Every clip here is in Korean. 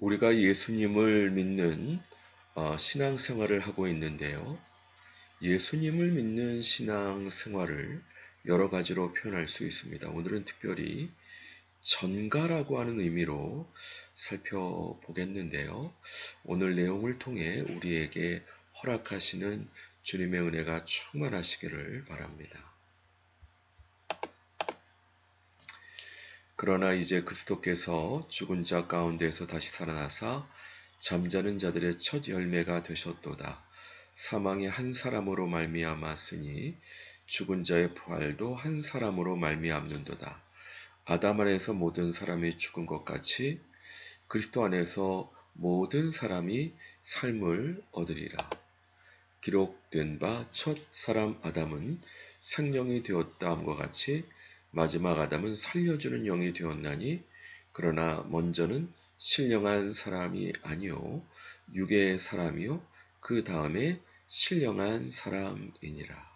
우리가 예수님을 믿는 신앙생활을 하고 있는데요. 예수님을 믿는 신앙생활을 여러 가지로 표현할 수 있습니다. 오늘은 특별히 전가라고 하는 의미로 살펴보겠는데요. 오늘 내용을 통해 우리에게 허락하시는 주님의 은혜가 충만하시기를 바랍니다. 그러나 이제 그리스도께서 죽은 자 가운데에서 다시 살아나사 잠자는 자들의 첫 열매가 되셨도다. 사망이 한 사람으로 말미암았으니 죽은 자의 부활도 한 사람으로 말미암는도다. 아담 안에서 모든 사람이 죽은 것 같이 그리스도 안에서 모든 사람이 삶을 얻으리라. 기록된 바 첫 사람 아담은 생명이 되었다 함과 같이 마지막 아담은 살려주는 영이 되었나니 그러나 먼저는 신령한 사람이 아니요 육의 사람이요 그 다음에 신령한 사람이니라.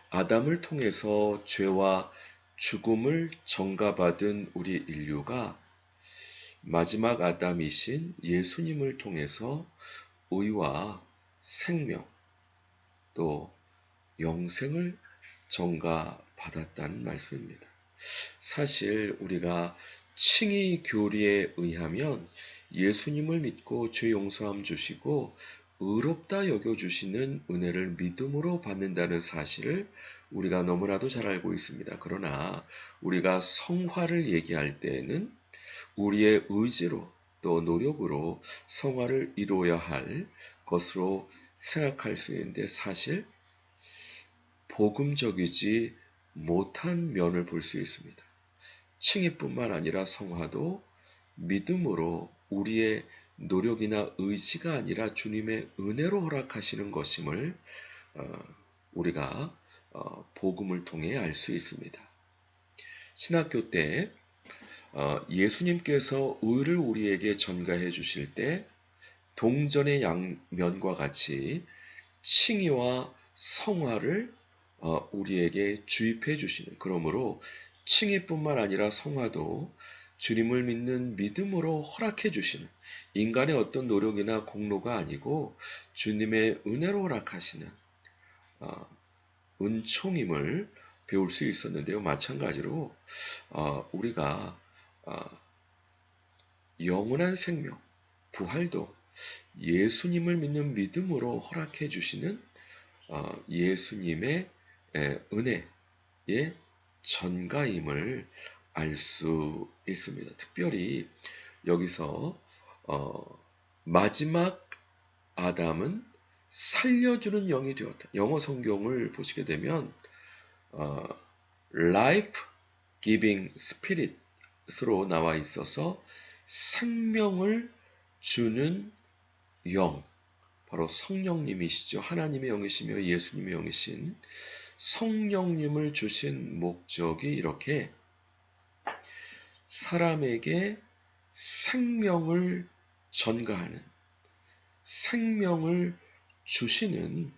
아담을 통해서 죄와 죽음을 전가받은 우리 인류가 마지막 아담이신 예수님을 통해서 의와 생명 또 영생을 전가받았다는 말씀입니다. 사실 우리가 칭의 교리에 의하면 예수님을 믿고 죄 용서함 주시고 의롭다 여겨주시는 은혜를 믿음으로 받는다는 사실을 우리가 너무나도 잘 알고 있습니다. 그러나 우리가 성화를 얘기할 때에는 우리의 의지로 또 노력으로 성화를 이루어야 할 것으로 생각할 수 있는데 사실 복음적이지 못한 면을 볼 수 있습니다. 칭의뿐만 아니라 성화도 믿음으로 우리의 노력이나 의지가 아니라 주님의 은혜로 허락하시는 것임을 우리가 복음을 통해 알 수 있습니다. 신학교 때 예수님께서 의를 우리에게 전가해 주실 때 동전의 양면과 같이 칭의와 성화를 우리에게 주입해 주시는, 그러므로 칭의뿐만 아니라 성화도 주님을 믿는 믿음으로 허락해 주시는, 인간의 어떤 노력이나 공로가 아니고 주님의 은혜로 허락하시는 은총임을 배울 수 있었는데요. 마찬가지로 우리가 영원한 생명, 부활도 예수님을 믿는 믿음으로 허락해 주시는 예수님의 은혜의 전가임을 알 수 있습니다. 특별히 여기서 마지막 아담은 살려주는 영이 되었다. 영어 성경을 보시게 되면 life giving spirit으로 나와 있어서 생명을 주는 영, 바로 성령님이시죠. 하나님의 영이시며 예수님의 영이신 성령님을 주신 목적이 이렇게 사람에게 생명을 전가하는, 생명을 주시는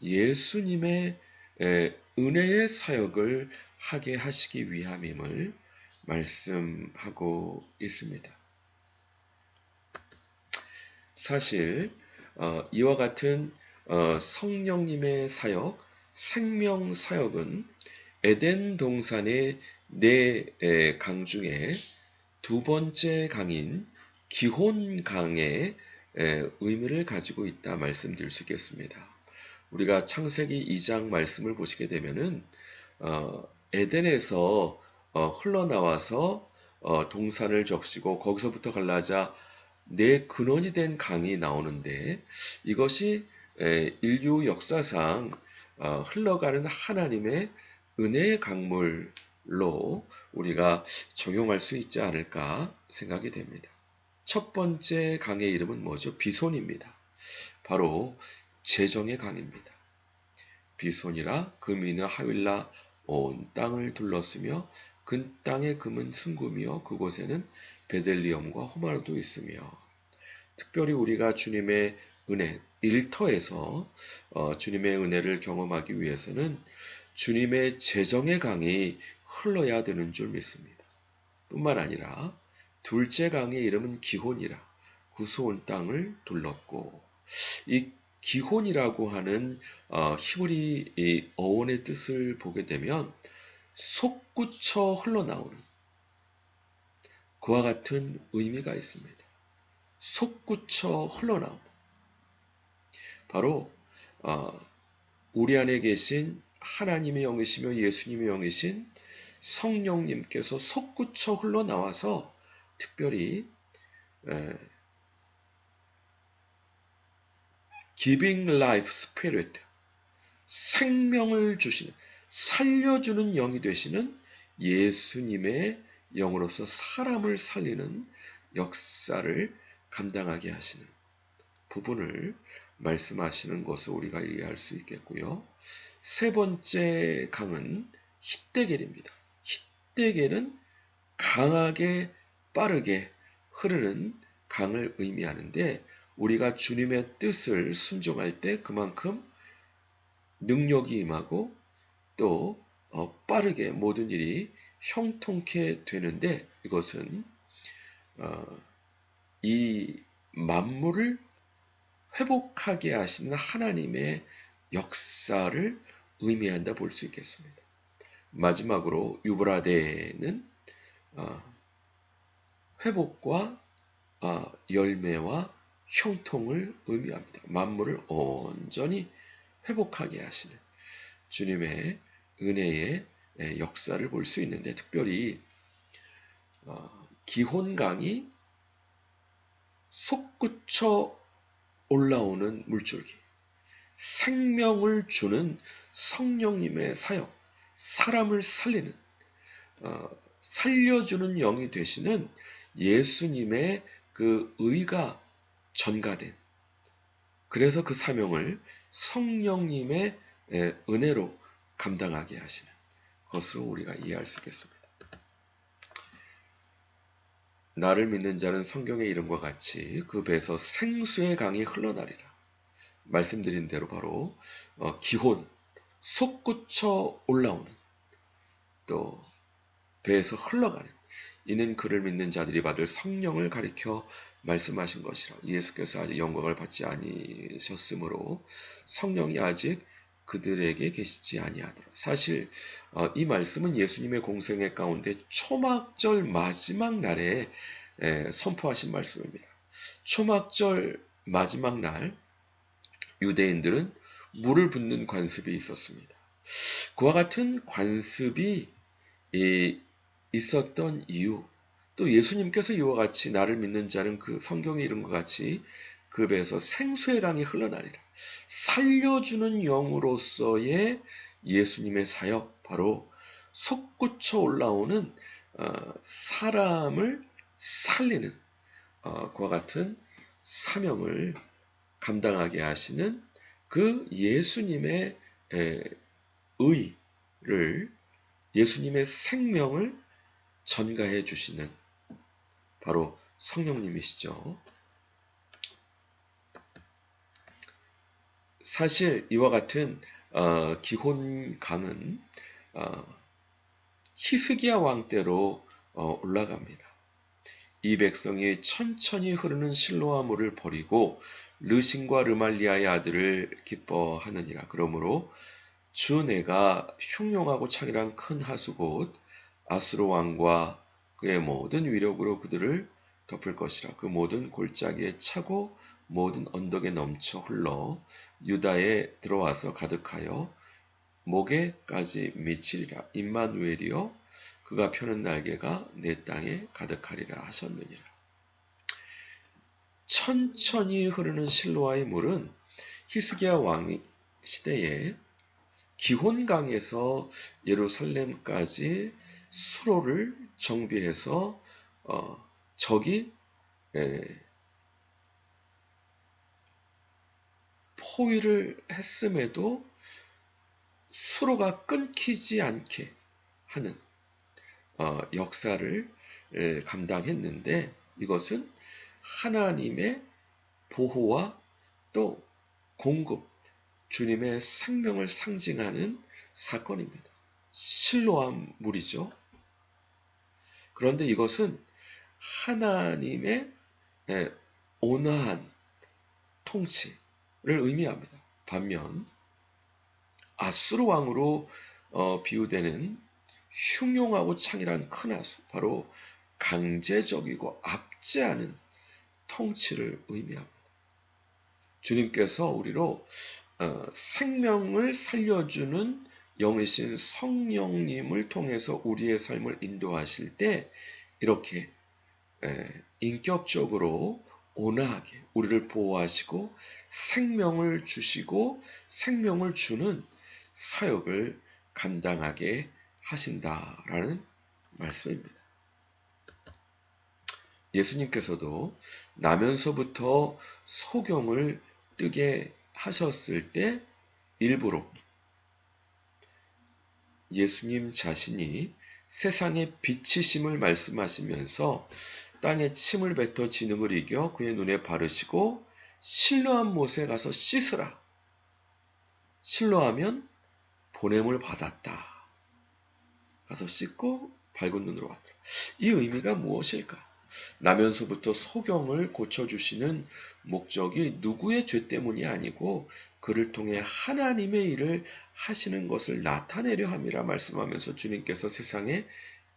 예수님의 은혜의 사역을 하게 하시기 위함임을 말씀하고 있습니다. 사실 이와 같은 성령님의 사역, 생명 사역은 에덴 동산의 네 강 중에 두 번째 강인 기혼 강의 의미를 가지고 있다 말씀드릴 수 있겠습니다. 우리가 창세기 2장 말씀을 보시게 되면은 에덴에서 흘러나와서 동산을 적시고 거기서부터 갈라자 네 근원이 된 강이 나오는데 이것이 인류 역사상 흘러가는 하나님의 은혜의 강물로 우리가 적용할 수 있지 않을까 생각이 됩니다. 첫 번째 강의 이름은 뭐죠? 비손입니다. 바로 재정의 강입니다. 비손이라 금이나 하윌라 온 땅을 둘렀으며 그 땅의 금은 순금이요 그곳에는 베델리엄과 호마르도 있으며, 특별히 우리가 주님의 은혜, 일터에서 주님의 은혜를 경험하기 위해서는 주님의 재정의 강이 흘러야 되는 줄 믿습니다. 뿐만 아니라 둘째 강의 이름은 기혼이라 구스온 땅을 둘렀고, 이 기혼이라고 하는 히브리 이 어원의 뜻을 보게 되면 솟구쳐 흘러나오는 그와 같은 의미가 있습니다. 솟구쳐 흘러나오는, 바로 우리 안에 계신 하나님의 영이시며 예수님의 영이신 성령님께서 솟구쳐 흘러나와서 특별히 giving life spirit, 생명을 주시는, 살려주는 영이 되시는 예수님의 영으로서 사람을 살리는 역사를 감당하게 하시는 부분을 말씀하시는 것을 우리가 이해할 수 있겠고요. 세 번째 강은 히데겔입니다. 히데겔은 강하게 빠르게 흐르는 강을 의미하는데, 우리가 주님의 뜻을 순종할 때 그만큼 능력이 임하고 또 빠르게 모든 일이 형통케 되는데, 이것은 이 만물을 회복하게 하시는 하나님의 역사를 의미한다 볼 수 있겠습니다. 마지막으로 유브라데는 회복과 열매와 형통을 의미합니다. 만물을 온전히 회복하게 하시는 주님의 은혜의 역사를 볼 수 있는데, 특별히 기혼강이 솟구쳐 올라오는 물줄기, 생명을 주는 성령님의 사역, 사람을 살리는, 살려주는 영이 되시는 예수님의 그 의가 전가된, 그래서 그 사명을 성령님의 은혜로 감당하게 하시는 것으로 우리가 이해할 수 있겠습니다. 나를 믿는 자는 성경의 이름과 같이 그 배에서 생수의 강이 흘러나리라. 말씀드린 대로 바로 기혼, 솟구쳐 올라오는, 또 배에서 흘러가는, 이는 그를 믿는 자들이 받을 성령을 가리켜 말씀하신 것이라. 예수께서 아직 영광을 받지 아니셨으므로 성령이 아직 그들에게 계시지 아니하더라. 사실 이 말씀은 예수님의 공생애 가운데 초막절 마지막 날에 선포하신 말씀입니다. 초막절 마지막 날 유대인들은 물을 붓는 관습이 있었습니다. 그와 같은 관습이 있었던 이유, 또 예수님께서 이와 같이 나를 믿는 자는 그 성경의 이름과 같이 그 배에서 생수의 강이 흘러나리라. 살려주는 영으로서의 예수님의 사역, 바로 솟구쳐 올라오는 사람을 살리는 그와 같은 사명을 감당하게 하시는 그 예수님의 의를, 예수님의 생명을 전가해 주시는 바로 성령님이시죠. 사실 이와 같은 기혼강은 히스기야 왕 때로 올라갑니다. 이 백성이 천천히 흐르는 실로아 물을 버리고 르신과 르말리아의 아들을 기뻐하느니라. 그러므로 주 내가 흉용하고 창이란 큰 하수 곧 아수르 왕과 그의 모든 위력으로 그들을 덮을 것이라. 그 모든 골짜기에 차고 모든 언덕에 넘쳐 흘러 유다에 들어와서 가득하여 목에까지 미치리라. 임마누엘이여 그가 펴는 날개가 내 땅에 가득하리라 하셨느니라. 천천히 흐르는 실로아의 물은 히스기야 왕 시대에 기혼강에서 예루살렘까지 수로를 정비해서 적이 포위를 했음에도 수로가 끊기지 않게 하는 역사를 감당했는데, 이것은 하나님의 보호와 또 공급, 주님의 생명을 상징하는 사건입니다. 실로암 물이죠. 그런데 이것은 하나님의 온화한 통치를 의미합니다. 반면 아수르 왕으로 비유되는 흉용하고 창이란 큰 아수, 바로 강제적이고 압제하는 통치를 의미합니다. 주님께서 우리로 생명을 살려주는 영이신 성령님을 통해서 우리의 삶을 인도하실 때 이렇게 인격적으로 온화하게 우리를 보호하시고 생명을 주시고 생명을 주는 사역을 감당하게 하신다라는 말씀입니다. 예수님께서도 나면서부터 소경을 뜨게 하셨을 때 일부러 예수님 자신이 세상의 빛이심을 말씀하시면서 땅에 침을 뱉어 진흙을 이겨 그의 눈에 바르시고 실로암 못에 가서 씻으라. 실로하면 보냄을 받았다. 가서 씻고 밝은 눈으로 왔더라. 이 의미가 무엇일까? 나면서부터 소경을 고쳐주시는 목적이 누구의 죄 때문이 아니고 그를 통해 하나님의 일을 하시는 것을 나타내려 함이라 말씀하면서 주님께서 세상에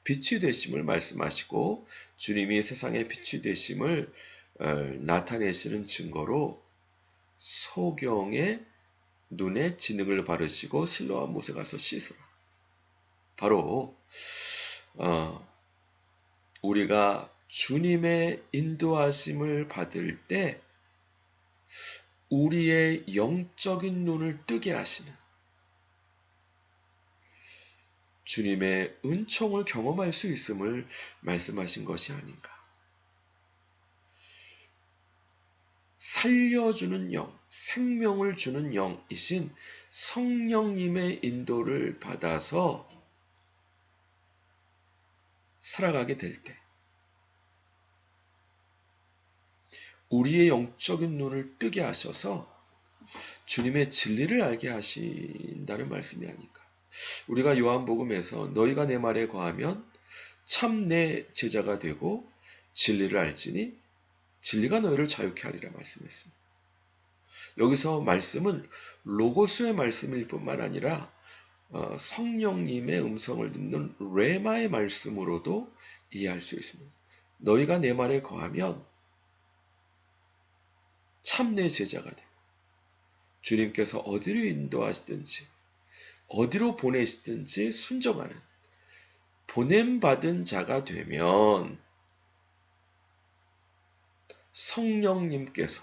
빛이 되심을 말씀하시고 주님이 세상에 빛이 되심을 나타내시는 증거로 소경의 눈에 진흙을 바르시고 실로암 못에 가서 씻으라. 바로 우리가 주님의 인도하심을 받을 때 우리의 영적인 눈을 뜨게 하시는 주님의 은총을 경험할 수 있음을 말씀하신 것이 아닌가. 살려주는 영, 생명을 주는 영이신 성령님의 인도를 받아서 살아가게 될 때 우리의 영적인 눈을 뜨게 하셔서 주님의 진리를 알게 하신다는 말씀이 아닐까. 우리가 요한복음에서 너희가 내 말에 거하면 참 내 제자가 되고 진리를 알지니 진리가 너희를 자유케 하리라 말씀했습니다. 여기서 말씀은 로고스의 말씀일 뿐만 아니라 성령님의 음성을 듣는 레마의 말씀으로도 이해할 수 있습니다. 너희가 내 말에 거하면 참 내 제자가 되고 주님께서 어디로 인도하시든지 어디로 보내시든지 순종하는 보냄받은 자가 되면 성령님께서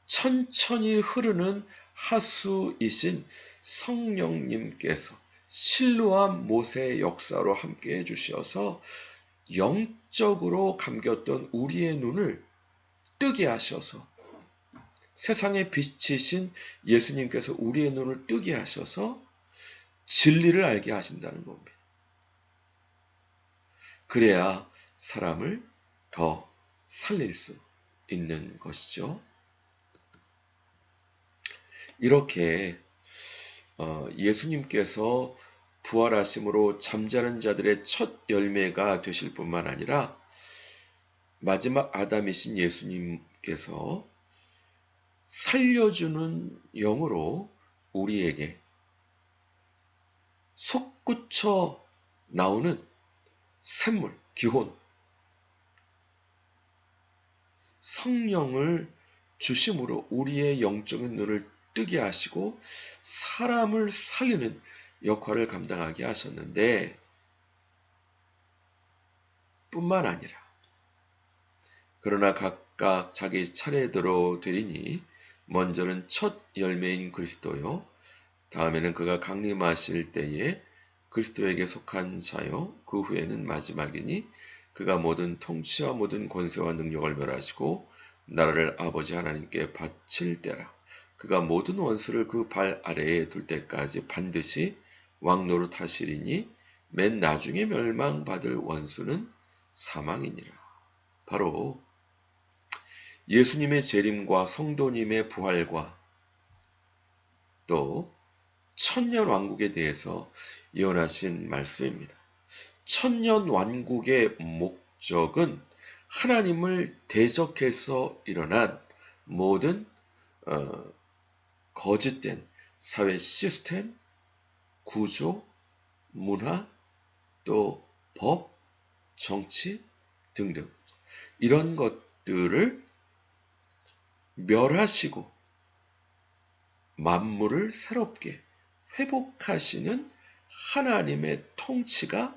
천천히 흐르는 하수이신 성령님께서 실로암 못의 역사로 함께 해주셔서 영적으로 감겼던 우리의 눈을 뜨게 하셔서 세상의 빛이신 예수님께서 우리의 눈을 뜨게 하셔서 진리를 알게 하신다는 겁니다. 그래야 사람을 더 살릴 수 있는 것이죠. 이렇게 예수님께서 부활하심으로 잠자는 자들의 첫 열매가 되실 뿐만 아니라 마지막 아담이신 예수님께서 살려주는 영으로 우리에게 솟구쳐 나오는 샘물, 기혼, 성령을 주심으로 우리의 영적인 눈을 뜨게 하시고 사람을 살리는 역할을 감당하게 하셨는데 뿐만 아니라 그러나 각각 자기 차례대로 되리니 먼저는 첫 열매인 그리스도요 다음에는 그가 강림하실 때에 그리스도에게 속한 자요 그 후에는 마지막이니 그가 모든 통치와 모든 권세와 능력을 멸하시고 나라를 아버지 하나님께 바칠 때라. 그가 모든 원수를 그 발 아래에 둘 때까지 반드시 왕노릇 하시리니 맨 나중에 멸망받을 원수는 사망이니라. 바로 예수님의 재림과 성도님의 부활과 또 천년 왕국에 대해서 예언하신 말씀입니다. 천년 왕국의 목적은 하나님을 대적해서 일어난 모든 거짓된 사회 시스템, 구조, 문화, 또 법, 정치 등등 이런 것들을 멸하시고 만물을 새롭게 회복하시는 하나님의 통치가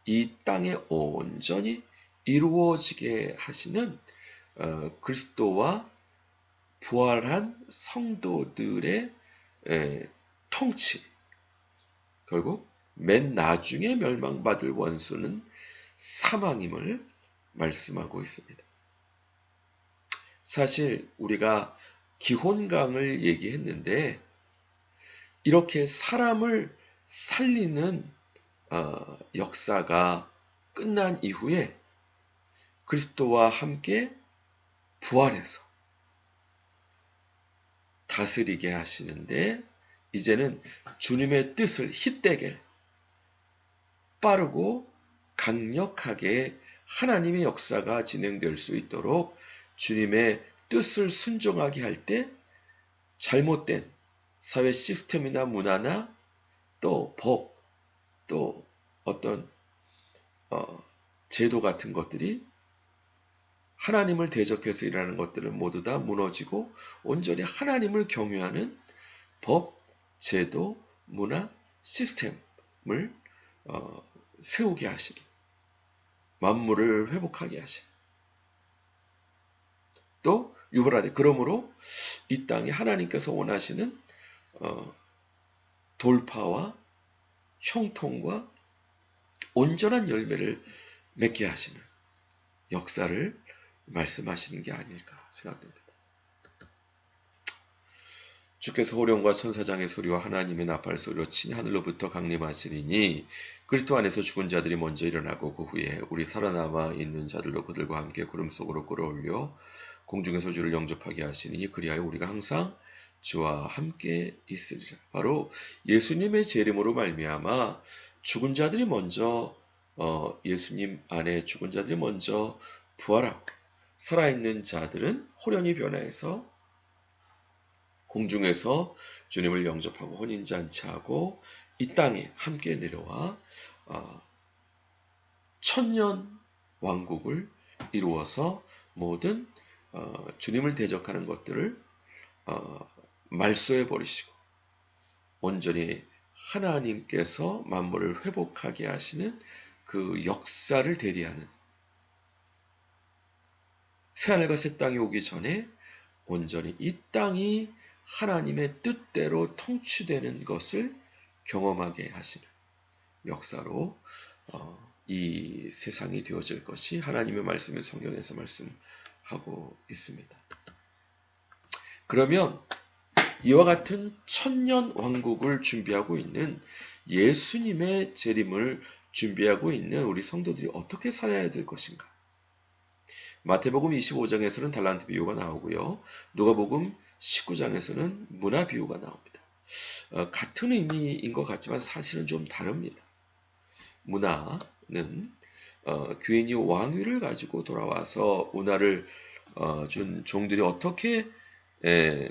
이 땅에 온전히 이루어지게 하시는 그리스도와 부활한 성도들의 통치. 결국 맨 나중에 멸망받을 원수는 사망임을 말씀하고 있습니다. 사실 우리가 기혼강을 얘기했는데 이렇게 사람을 살리는 역사가 끝난 이후에 그리스도와 함께 부활해서 다스리게 하시는데 이제는 주님의 뜻을 희되게 빠르고 강력하게 하나님의 역사가 진행될 수 있도록 주님의 뜻을 순종하게 할 때 잘못된 사회 시스템이나 문화나 또 법, 또 어떤 제도 같은 것들이 하나님을 대적해서 일하는 것들은 모두 다 무너지고 온전히 하나님을 경유하는 법, 제도, 문화, 시스템을 세우게 하시는, 만물을 회복하게 하시는. 또 유브라데, 그러므로 이 땅에 하나님께서 원하시는 돌파와 형통과 온전한 열매를 맺게 하시는 역사를 말씀하시는 게 아닐까 생각됩니다. 주께서 호령과 천사장의 소리와 하나님의 나팔 소리로 친히 하늘로부터 강림하시리니 그리스도 안에서 죽은 자들이 먼저 일어나고 그 후에 우리 살아남아 있는 자들도 그들과 함께 구름 속으로 끌어올려 공중에서 주를 영접하게 하시니 그리하여 우리가 항상 주와 함께 있으리라. 바로 예수님의 재림으로 말미암아 죽은 자들이 먼저 예수님 안에 죽은 자들이 먼저 부활하고 살아있는 자들은 호련히 변화해서 공중에서 주님을 영접하고 혼인잔치하고 이 땅에 함께 내려와 천년 왕국을 이루어서 모든 주님을 대적하는 것들을 말소해 버리시고 온전히 하나님께서 만물을 회복하게 하시는 그 역사를 대리하는 새하늘과 새 땅이 오기 전에 온전히 이 땅이 하나님의 뜻대로 통치되는 것을 경험하게 하시는 역사로 이 세상이 되어질 것이 하나님의 말씀을 성경에서 말씀하고 있습니다. 그러면 이와 같은 천년 왕국을 준비하고 있는 예수님의 재림을 준비하고 있는 우리 성도들이 어떻게 살아야 될 것인가? 마태복음 25장에서는 달란트 비유가 나오고요. 누가복음 19장에서는 문화 비유가 나옵니다. 같은 의미인 것 같지만 사실은 좀 다릅니다. 문화는 귀인이 왕위를 가지고 돌아와서 문화를 준 종들이 어떻게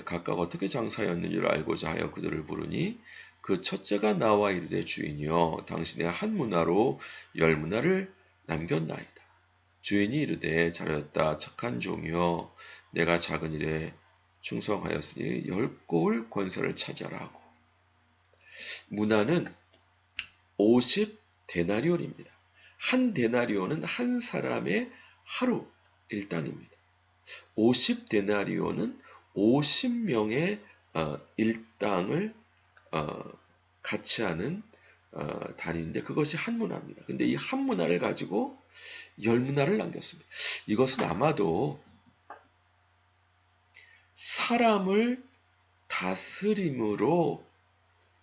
각각 어떻게 장사였는지를 알고자 하여 그들을 부르니 그 첫째가 나와 이르되 주인이여 당신의 한 문화로 열 문화를 남겼나이다. 주인이 이르되 잘하였다 착한 종이여 내가 작은 일에 충성하였으니 열 고을 권세를 차지하라 하고 문화는 50데나리온입니다. 한 데나리온은 한 사람의 하루 일당입니다. 50데나리온은 50명의 일당을 같이 하는 단위인데 그것이 한 문화입니다. 근데 이 한 문화를 가지고 열 문화를 남겼습니다. 이것은 아마도 사람을 다스림으로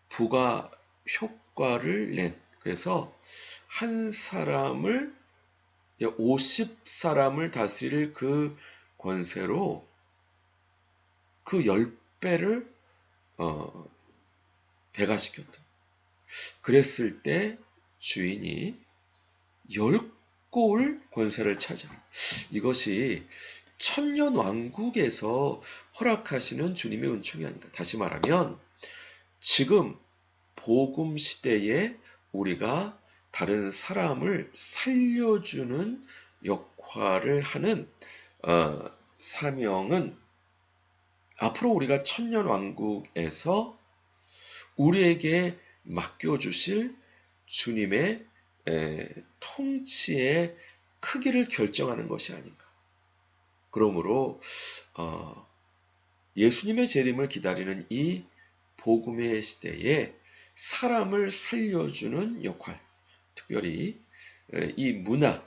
부가 효과를 낸 그래서 한 사람을 50사람을 다스릴 그 권세로 그 10배를 배가시켰다. 그랬을 때 주인이 열골 권세를 차지. 이것이 천년왕국에서 허락하시는 주님의 은총이 아닌가. 다시 말하면 지금 복음 시대에 우리가 다른 사람을 살려주는 역할을 하는 사명은 앞으로 우리가 천년왕국에서 우리에게 맡겨주실 주님의 통치의 크기를 결정하는 것이 아닌가. 그러므로 예수님의 재림을 기다리는 이 복음의 시대에 사람을 살려주는 역할, 특별히 이 문화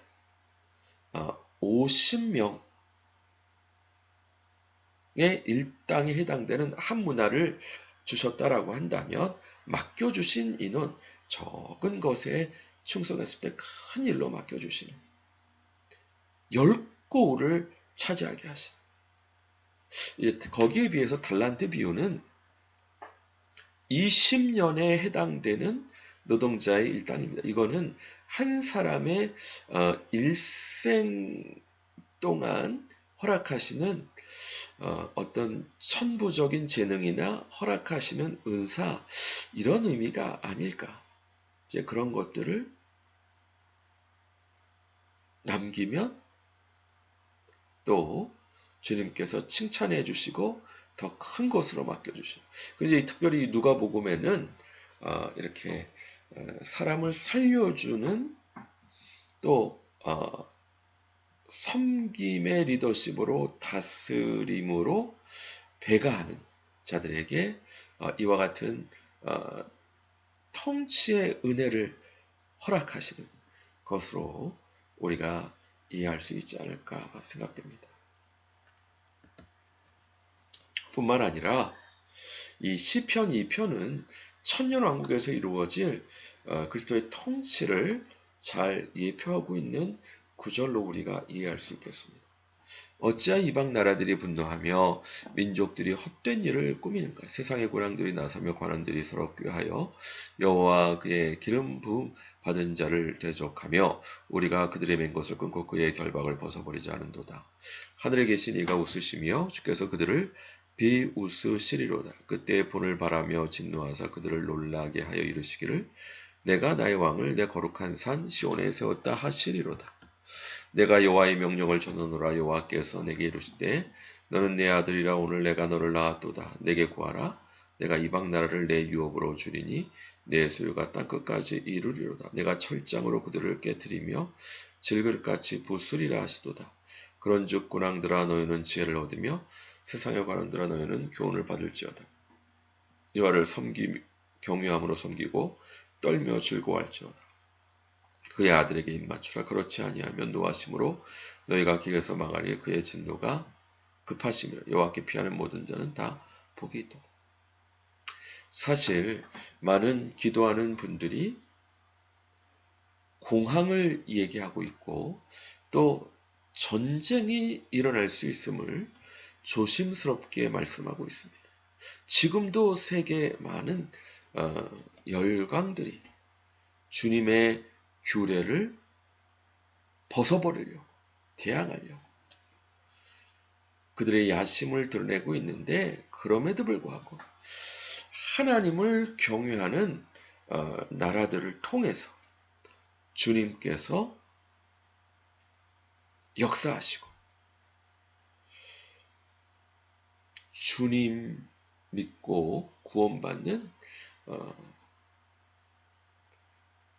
50명의 일당에 해당되는 한 문화를 주셨다라고 한다면 맡겨주신 이는 적은 것에 충성했을 때 큰 일로 맡겨주시는 열고를 차지하게 하시는, 거기에 비해서 달란트 비유는 20년에 해당되는 노동자의 일당입니다. 이거는 한 사람의 일생 동안 허락하시는 어떤 천부적인 재능이나 허락하시는 은사, 이런 의미가 아닐까. 이제 그런 것들을 남기면 또 주님께서 칭찬해 주시고 더 큰 것으로 맡겨주시고, 그래서 특별히 누가복음에는 이렇게 사람을 살려주는 또 섬김의 리더십으로 다스림으로 배가하는 자들에게 이와 같은 통치의 은혜를 허락하시는 것으로 우리가 이해할 수 있지 않을까 생각됩니다. 뿐만 아니라 이 시편 2편은 천년왕국에서 이루어질 그리스도의 통치를 잘 예표하고 있는 구절로 우리가 이해할 수 있겠습니다. 어찌하여 이방 나라들이 분노하며 민족들이 헛된 일을 꾸미는가. 세상의 고랑들이 나서며 관원들이 서로 꾀하여 여호와 그의 기름 부음 받은 자를 대적하며 우리가 그들의 맨 것을 끊고 그의 결박을 벗어버리지 않은도다. 하늘에 계신 이가 웃으시며 주께서 그들을 비웃으시리로다. 그때 본을 바라며 진노하사 그들을 놀라게 하여 이르시기를 내가 나의 왕을 내 거룩한 산 시온에 세웠다 하시리로다. 내가 여호와의 명령을 전하노라. 여호와께서 내게 이르시되 너는 내 아들이라. 오늘 내가 너를 낳았도다. 내게 구하라. 내가 이방 나라를 내 유업으로 주리니 내 소유가 땅끝까지 이르리로다. 내가 철장으로 그들을 깨뜨리며 질그릇같이 부수리라 하시도다. 그런즉 군왕들아 너희는 지혜를 얻으며 세상의 관원들아 너희는 교훈을 받을지어다. 여호와를 경외함으로 섬기고 떨며 즐거워할지어다. 그의 아들에게 입맞추라. 그렇지 아니하면 노하심으로 너희가 길에서 망하리. 그의 진노가 급하시며 여호와께 피하는 모든 자는 다 복이 있도다. 사실 많은 기도하는 분들이 공황을 얘기하고 있고 또 전쟁이 일어날 수 있음을 조심스럽게 말씀하고 있습니다. 지금도 세계 많은 열강들이 주님의 규례를 벗어버리려고, 대항하려고 그들의 야심을 드러내고 있는데, 그럼에도 불구하고 하나님을 경외하는 나라들을 통해서 주님께서 역사하시고 주님 믿고 구원받는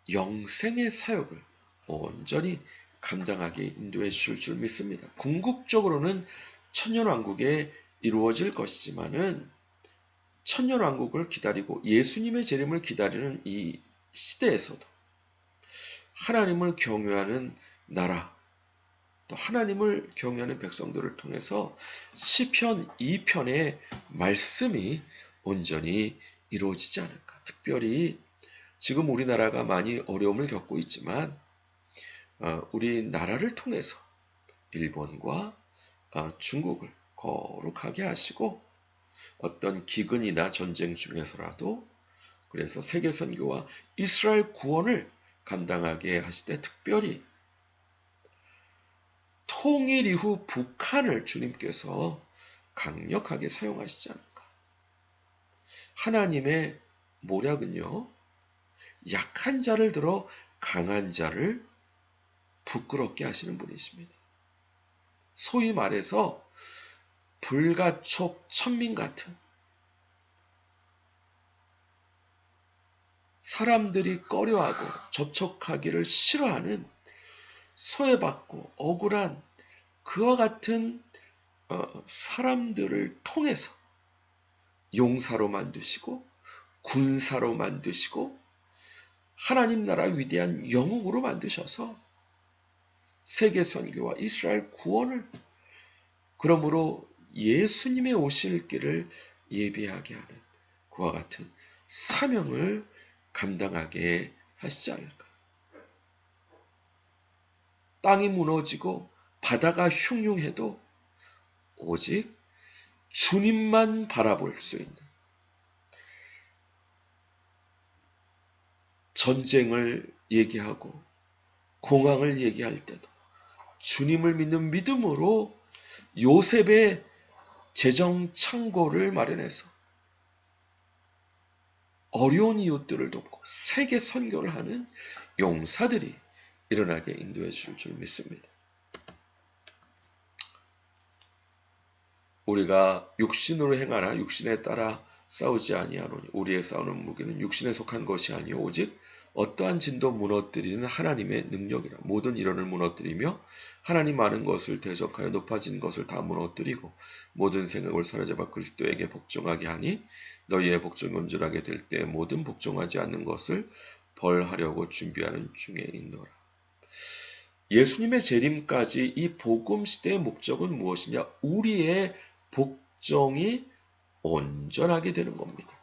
영생의 사역을 온전히 감당하게 인도해 주실 줄 믿습니다. 궁극적으로는 천년왕국에 이루어질 것이지만은 천년왕국을 기다리고 예수님의 재림을 기다리는 이 시대에서도 하나님을 경외하는 나라, 또 하나님을 경외하는 백성들을 통해서 시편 2편의 말씀이 온전히 이루어지지 않을까. 특별히 지금 우리나라가 많이 어려움을 겪고 있지만 우리나라를 통해서 일본과 중국을 거룩하게 하시고 어떤 기근이나 전쟁 중에서라도 그래서 세계 선교와 이스라엘 구원을 감당하게 하실 때 특별히 통일 이후 북한을 주님께서 강력하게 사용하시지 않을까. 하나님의 모략은요, 약한 자를 들어 강한 자를 부끄럽게 하시는 분이십니다. 소위 말해서 불가촉 천민 같은, 사람들이 꺼려하고 접촉하기를 싫어하는, 소외받고 억울한 그와 같은 사람들을 통해서 용사로 만드시고 군사로 만드시고 하나님 나라 위대한 영웅으로 만드셔서 세계 선교와 이스라엘 구원을, 그러므로 예수님의 오실 길을 예비하게 하는 그와 같은 사명을 감당하게 하시지 않을까. 땅이 무너지고 바다가 흉흉해도 오직 주님만 바라볼 수 있는, 전쟁을 얘기하고 공황을 얘기할 때도 주님을 믿는 믿음으로 요셉의 재정 창고를 마련해서 어려운 이웃들을 돕고 세계 선교를 하는 용사들이 일어나게 인도해 주실 줄 믿습니다. 우리가 육신으로 행하나 육신에 따라 싸우지 아니하노니 우리의 싸우는 무기는 육신에 속한 것이 아니요 오직 어떠한 진도 무너뜨리는 하나님의 능력이라. 모든 이론을 무너뜨리며 하나님 많은 것을 대적하여 높아진 것을 다 무너뜨리고 모든 생각을 사로잡아 그리스도에게 복종하게 하니 너희의 복종이 온전하게 될 때 모든 복종하지 않는 것을 벌하려고 준비하는 중에 있노라. 예수님의 재림까지 이 복음 시대의 목적은 무엇이냐? 우리의 복종이 온전하게 되는 겁니다.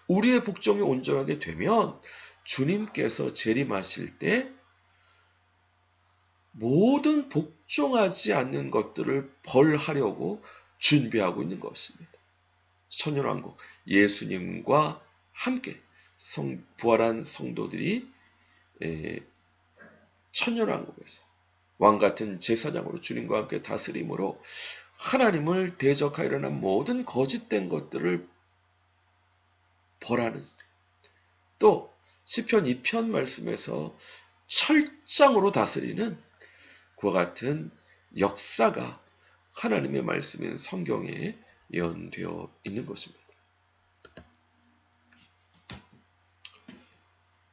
우리의 복종이 온전하게 되면 주님께서 재림하실 때 모든 복종하지 않는 것들을 벌하려고 준비하고 있는 것입니다. 천년왕국, 예수님과 함께 부활한 성도들이 천년왕국에서 왕같은 제사장으로 주님과 함께 다스림으로 하나님을 대적하여 일어난 모든 거짓된 것들을 벌하는, 또 시편 2편 말씀에서 철장으로 다스리는 그와 같은 역사가 하나님의 말씀인 성경에 예언되어 있는 것입니다.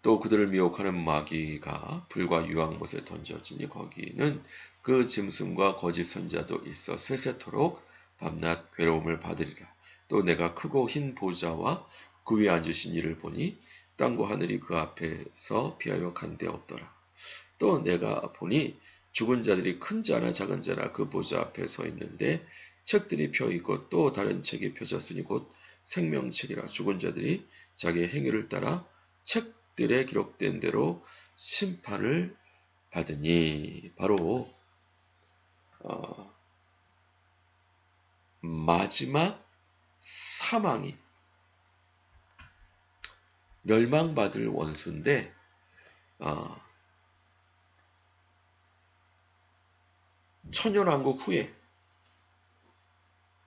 또 그들을 미혹하는 마귀가 불과 유황못에 던져지니 거기는 그 짐승과 거짓 선자도 있어 세세토록 밤낮 괴로움을 받으리라. 또 내가 크고 흰 보좌와 그 위에 앉으신 이를 보니 땅과 하늘이 그 앞에서 피하여 간데 없더라. 또 내가 보니 죽은 자들이 큰 자나 작은 자나 그 보좌 앞에 서 있는데 책들이 펴있고 또 다른 책이 펴졌으니 곧 생명책이라. 죽은 자들이 자기의 행위를 따라 책들에 기록된 대로 심판을 받으니, 바로 마지막 사망이 멸망받을 원수인데 천년왕국 후에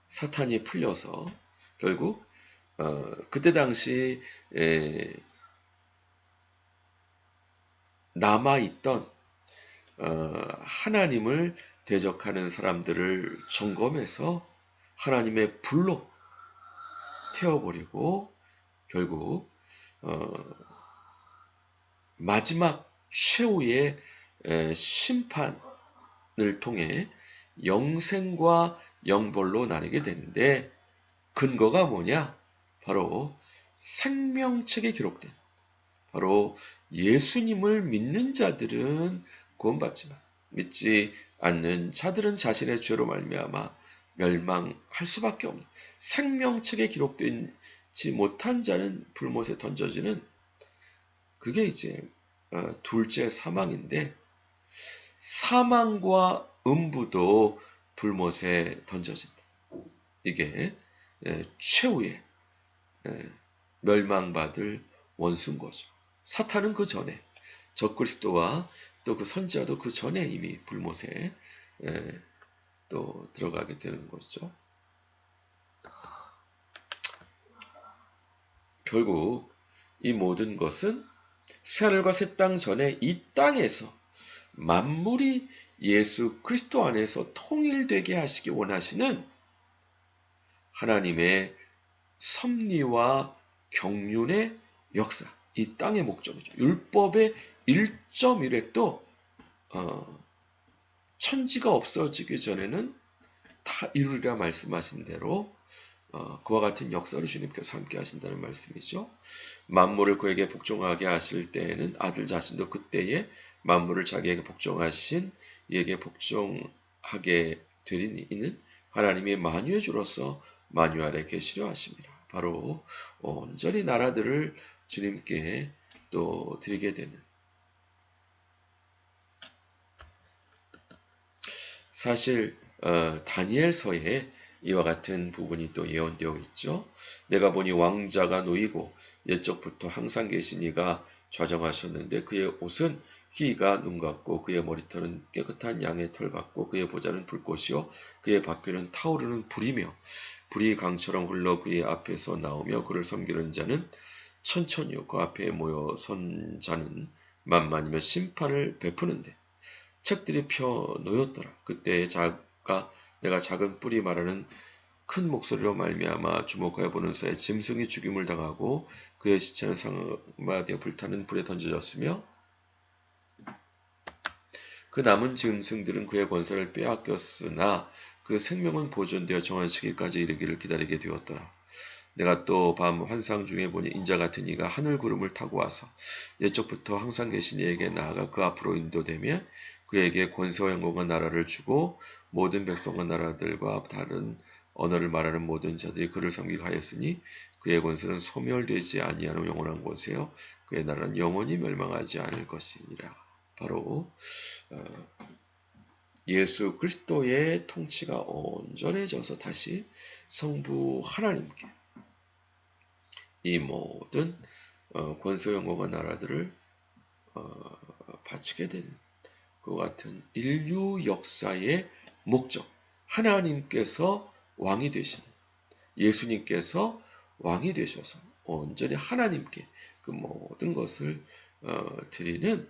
사탄이 풀려서 결국 그때 당시 남아있던 하나님을 대적하는 사람들을 점검해서 하나님의 불로 태워버리고 결국 마지막 최후의 심판을 통해 영생과 영벌로 나뉘게 되는데, 근거가 뭐냐? 바로 생명책에 기록된, 바로 예수님을 믿는 자들은 구원받지만 믿지 않는 자들은 자신의 죄로 말미암아 멸망할 수밖에 없는, 생명책에 기록되지 못한 자는 불못에 던져지는, 그게 이제 둘째 사망인데, 사망과 음부도 불못에 던져진다. 이게 최후의 멸망받을 원수인 거죠. 사탄은 그 전에 적그리스도와 또 그 선지자도 그 전에 이미 불못에 또 들어가게 되는 것이죠. 결국 이 모든 것은 새하늘과 새 땅 전에 이 땅에서 만물이 예수 그리스도 안에서 통일되게 하시기 원하시는 하나님의 섭리와 경륜의 역사, 이 땅의 목적이죠. 율법의 1.1획도 천지가 없어지기 전에는 다 이루리라 말씀하신 대로 그와 같은 역사를 주님께서 함께 하신다는 말씀이죠. 만물을 그에게 복종하게 하실 때에는 아들 자신도 그때에 만물을 자기에게 복종하신 이에게 복종하게 되리니 이는 하나님의 만유의 주로서 만유 아래 계시려 하십니다. 바로 온전히 나라들을 주님께 또 드리게 되는, 사실 다니엘서에 이와 같은 부분이 또 예언되어 있죠. 내가 보니 왕자가 놓이고 옛적부터 항상 계신 이가 좌정하셨는데 그의 옷은 희가 눈 같고 그의 머리털은 깨끗한 양의 털 같고 그의 보좌는 불꽃이요 그의 바퀴는 타오르는 불이며 불이 강처럼 흘러 그의 앞에서 나오며 그를 섬기는 자는 천천히요 그 앞에 모여 선 자는 만만이며 심판을 베푸는데 책들이 펴 놓였더라. 그때 내가 작은 뿌리 말하는 큰 목소리로 말미암아 주목하여 보는 사이에 짐승이 죽임을 당하고 그의 시체는 상마되어 불타는 불에 던져졌으며 그 남은 짐승들은 그의 권세를 빼앗겼으나 그 생명은 보존되어 정한 시기까지 이르기를 기다리게 되었더라. 내가 또 밤 환상 중에 보니 인자 같은 이가 하늘 구름을 타고 와서 옛적부터 항상 계신 이에게 나아가 그 앞으로 인도되며 그에게 권세와 영광과 나라를 주고 모든 백성과 나라들과 다른 언어를 말하는 모든 자들이 그를 섬기게 하였으니 그의 권세는 소멸되지 아니하는 영원한 권세요 그의 나라는 영원히 멸망하지 않을 것이니라. 바로 예수 그리스도의 통치가 온전해져서 다시 성부 하나님께 이 모든 권세 영광과 나라들을 바치게 되는 그 같은 인류 역사의 목적, 하나님께서 왕이 되시는, 예수님께서 왕이 되셔서 온전히 하나님께 그 모든 것을 드리는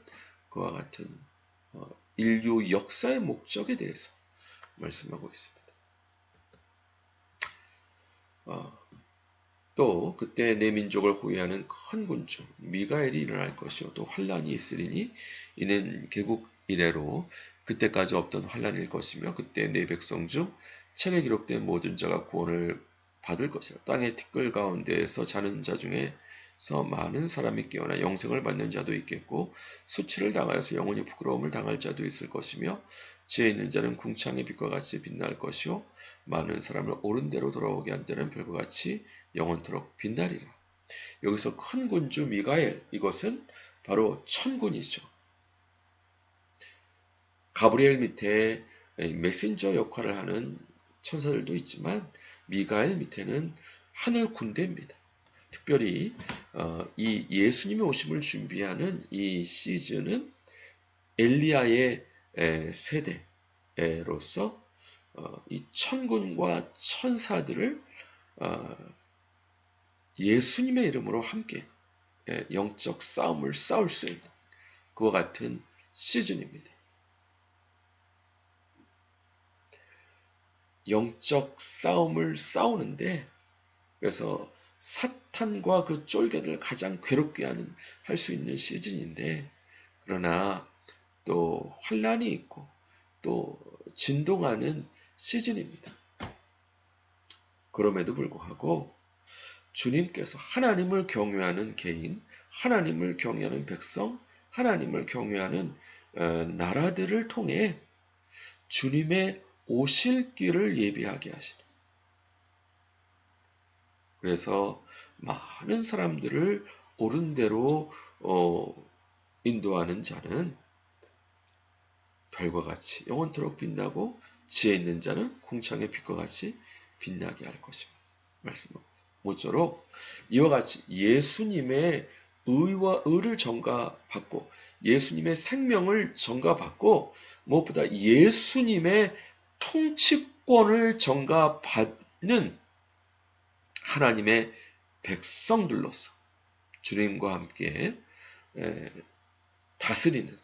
그와 같은 인류 역사의 목적에 대해서 말씀하고 있습니다. 또 그때 내 민족을 호위하는 큰 군주 미가엘이 일어날 것이요 또 환란이 있으리니 이는 개국 이래로 그때까지 없던 환란일 것이며 그때 내 백성 중 책에 기록된 모든 자가 구원을 받을 것이요 땅의 티끌 가운데에서 자는 자 중에서 많은 사람이 깨어나 영생을 받는 자도 있겠고 수치를 당하여서 영원히 부끄러움을 당할 자도 있을 것이며 지혜 있는 자는 궁창의 빛과 같이 빛날 것이요 많은 사람을 옳은 대로 돌아오게 한 자는 별과 같이 영원토록 빛나리라. 여기서 큰 군주 미가엘, 이것은 바로 천군이죠. 가브리엘 밑에 메신저 역할을 하는 천사들도 있지만 미가엘 밑에는 하늘 군대입니다. 특별히 이 예수님의 오심을 준비하는 이 시즌은 엘리야의 세대로서 이 천군과 천사들을 예수님의 이름으로 함께 영적 싸움을 싸울 수 있는 그와 같은 시즌입니다. 영적 싸움을 싸우는데 그래서 사탄과 그 쫄개들을 가장 괴롭게 할 수 있는 시즌인데 그러나 또 환란이 있고 또 진동하는 시즌입니다. 그럼에도 불구하고 주님께서 하나님을 경외하는 개인, 하나님을 경외하는 백성, 하나님을 경외하는 나라들을 통해 주님의 오실 길을 예비하게 하시는. 그래서 많은 사람들을 옳은 대로 인도하는 자는 별과 같이 영원토록 빛나고 지혜 있는 자는 궁창의 빛과 같이 빛나게 할 것입니다. 말씀하고 있습니다. 모쪼록 이와 같이 예수님의 의와 의를 전가받고 예수님의 생명을 전가받고 무엇보다 예수님의 통치권을 전가받는 하나님의 백성들로서 주님과 함께 다스리는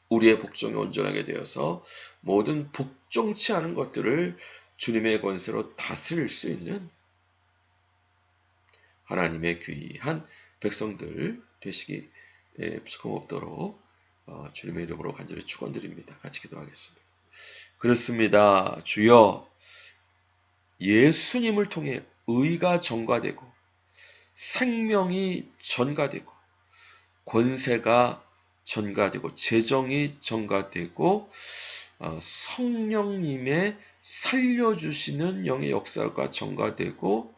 우리의 복종이 온전하게 되어서 모든 복종치 않은 것들을 주님의 권세로 다스릴 수 있는 하나님의 귀한 백성들 되시기 부끄럽도록 주님의 이름으로 간절히 축원드립니다. 같이 기도하겠습니다. 그렇습니다. 주여, 예수님을 통해 의가 전가되고 생명이 전가되고 권세가 전가되고 재정이 전가되고 성령님의 살려주시는 영의 역사가 전가되고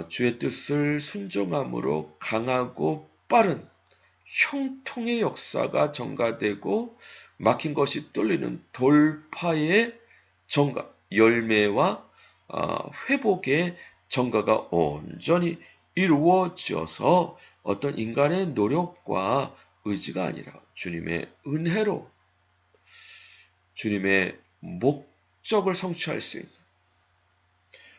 주의 뜻을 순종함으로 강하고 빠른 형통의 역사가 전가되고 막힌 것이 뚫리는 돌파의 전가, 열매와 회복의 전가가 온전히 이루어져서 어떤 인간의 노력과 의지가 아니라 주님의 은혜로 주님의 목적을 성취할 수 있는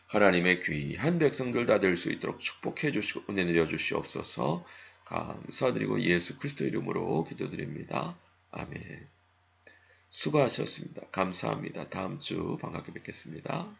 하나님의 귀한 백성들 다 될 수 있도록 축복해 주시고 은혜 내려 주시옵소서. 감사드리고 예수 그리스도 이름으로 기도드립니다. 아멘. 수고하셨습니다. 감사합니다. 다음 주 반갑게 뵙겠습니다.